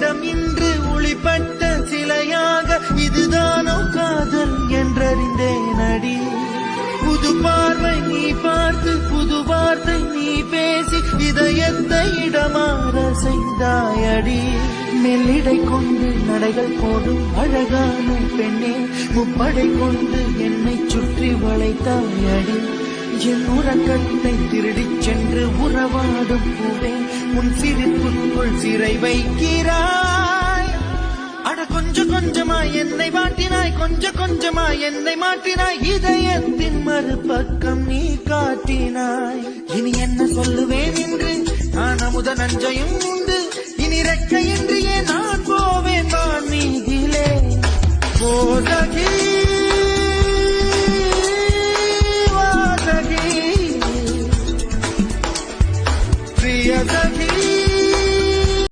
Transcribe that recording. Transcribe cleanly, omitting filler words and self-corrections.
என்னிடம் இன்று ஒளிப்பட்ட சிலையாக இதுதானோ காதல் என்றறிந்தேன் அடி. புது பார்வை நீ பார்த்து புது வார்த்தை நீ பேசி இதயத்தை இடமாற செய்தாயடி. மெல்லிடை கொண்டு நடைகள் போடும் அழகான பெண்ணே, முப்படை கொண்டு என்னை சுற்றி வளைத்தாயடி. என் உறக்கத்தை திருடிச் சென்று உறவாடும் பூவே, உன் சிரிப்புக்குள் சிறை வைக்கிறாய். அட கொஞ்சம் கொஞ்சமாய் என்னை வாட்டினாய், கொஞ்சம் கொஞ்சமாய் என்னை மாற்றினாய், இதயத்தின் மறுபக்கம் நீ காட்டினாய். இனி என்ன சொல்லுவேன் என்று நான் அமுத நஞ்சையும் உண்டு,